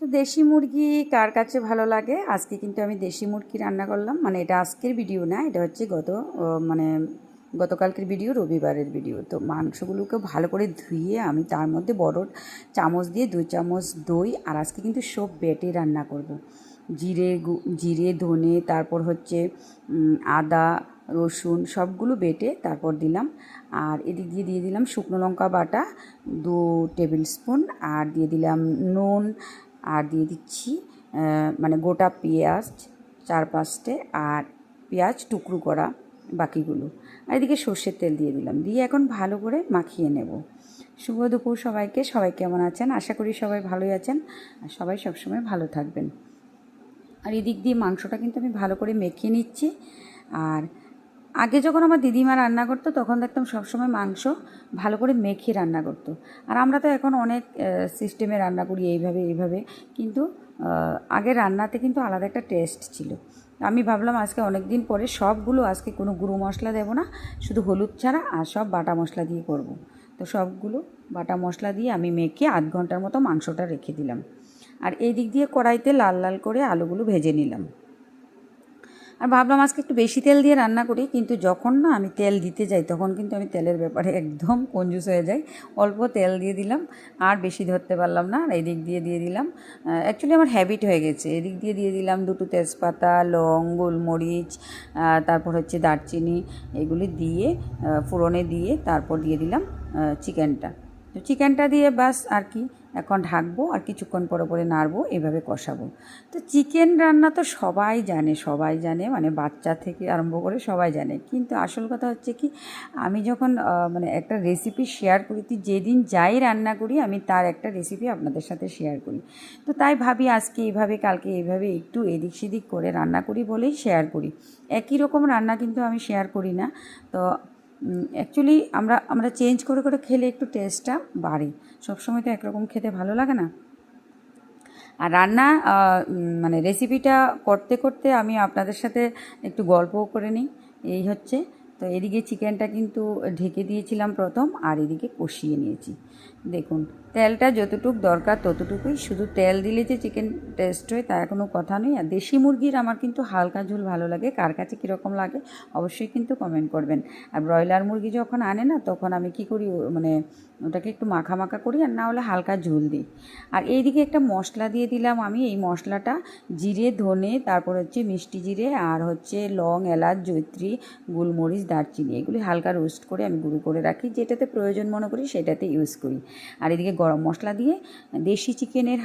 তো দেশি মুরগি কার কাছে ভালো লাগে? আজকে কিন্তু আমি দেশি মুরগি রান্না করলাম। মানে এটা আজকের ভিডিও না, এটা হচ্ছে মানে গতকালকের ভিডিও, রবিবারের ভিডিও। তো মাংসগুলোকে ভালো করে ধুয়ে আমি তার মধ্যে বড় চামচ দিয়ে 2 চামচ দই, আর আজকে কিন্তু সব বেটে রান্না করব। জিরে ধনে, তারপর হচ্ছে আদা রসুন সবগুলো বেটে তারপর দিলাম। আর এদিক দিয়ে দিলাম শুকনো লঙ্কা বাটা 2 টেবিল স্পুন, আর দিয়ে দিলাম নুন, আর দিয়ে দিচ্ছি মানে গোটা পেঁয়াজ 4-5টে, আর পেঁয়াজ টুকরো করা বাকিগুলো। আর এদিকে সর্ষের তেল দিয়ে দিলাম, দিয়ে এখন ভালো করে মাখিয়ে নেব। শুভ দুপুর সবাইকে। সবাই কেমন আছেন? আশা করি সবাই ভালোই আছেন, আর সবাই সবসময় ভালো থাকবেন। আর এদিক দিয়ে মাংসটা কিন্তু আমি ভালো করে মেখে নিচ্ছি। আর আগে যখন আমার দিদিমা রান্না করতো তখন দেখতাম সবসময় মাংস ভালো করে মেখে রান্না করতো। আর আমরা তো এখন অনেক সিস্টেমে রান্না করি, এইভাবে, কিন্তু আগের রান্নাতে কিন্তু আলাদা একটা টেস্ট ছিল। আমি ভাবলাম আজকে অনেক দিন পরে সবগুলো, আজকে কোনো গুঁড়ো মশলা দেবো না, শুধু হলুদ ছাড়া, আর সব বাটা মশলা দিয়ে করব। তো সবগুলো বাটা মশলা দিয়ে আমি মেখে আধ ঘন্টার মতো মাংসটা রেখে দিলাম। আর এই দিক দিয়ে কড়াইতে লাল লাল করে আলুগুলো ভেজে নিলাম। আর ভাবলাম আজকে একটু বেশি তেল দিয়ে রান্না করি, কিন্তু যখন না আমি তেল দিতে যাই তখন কিন্তু আমি তেলের ব্যাপারে একদম কঞ্জুস হয়ে যাই। অল্প তেল দিয়ে দিলাম, আর বেশি ধরতে পারলাম না। আর এই দিক দিয়ে দিলাম, অ্যাকচুয়ালি আমার হ্যাবিট হয়ে গেছে, এদিক দিয়ে দিলাম 2টো তেজপাতা, লং, গোলমরিচ, তারপর হচ্ছে দারচিনি, এগুলি দিয়ে ফোড়নে দিয়ে তারপর দিয়ে দিলাম চিকেনটা। তো চিকেনটা দিয়ে বাস আর কি, এখন ঢাকবো আর কিছুক্ষণ পরে নাড়বো, এভাবে কষাবো। তো চিকেন রান্না তো সবাই জানে, মানে বাচ্চা থেকে আরম্ভ করে সবাই জানে। কিন্তু আসল কথা হচ্ছে কি, আমি যখন মানে একটা রেসিপি শেয়ার করি, যেদিন যাই রান্না করি আমি তার একটা রেসিপি আপনাদের সাথে শেয়ার করি। তো তাই ভাবি আজকে এইভাবে, কালকে এইভাবে একটু এদিক সেদিক করে রান্না করি বলেই শেয়ার করি। একই রকম রান্না কিন্তু আমি শেয়ার করি না। তো অ্যাকচুয়ালি আমরা চেঞ্জ করে খেলে একটু টেস্টটা বাড়ে। সবসময় তো একরকম খেতে ভালো লাগে না। আর রান্না মানে রেসিপিটা করতে আমি আপনাদের সাথে একটু গল্পও করে নিই। এই হচ্ছে, তো এদিকে চিকেনটা কিন্তু ঢেকে দিয়েছিলাম প্রথম, আর এদিকে কষিয়ে নিয়েছি। দেখুন, তেলটা যতটুকু দরকার ততটুকুই, শুধু তেল দিলে যে চিকেন টেস্ট হয় তার কোনো কথা নেই। আর দেশি মুরগির আমার কিন্তু হালকা ঝোল ভালো লাগে, কার কাছে কীরকম লাগে অবশ্যই কিন্তু কমেন্ট করবেন। আর ব্রয়লার মুরগি যখন আনে না, তখন আমি কি করি, মানে ওটাকে একটু মাখা করি, আর না হলে হালকা ঝোল দিই। আর এইদিকে একটা মশলা দিয়ে দিলাম আমি। এই মশলাটা জিরে ধনে, তারপর হচ্ছে মিষ্টি জিরে, আর হচ্ছে লং, এলাচ, জয়িত্রী, গোলমরিচ, দারচিনি, এগুলি হালকা রোস্ট করে আমি গুঁড়ো করে রাখি, যেটাতে প্রয়োজন মনে করি সেটাতে ইউজ করি। আর এদিকে গরম মশলা দিয়ে দেশি চিকেনের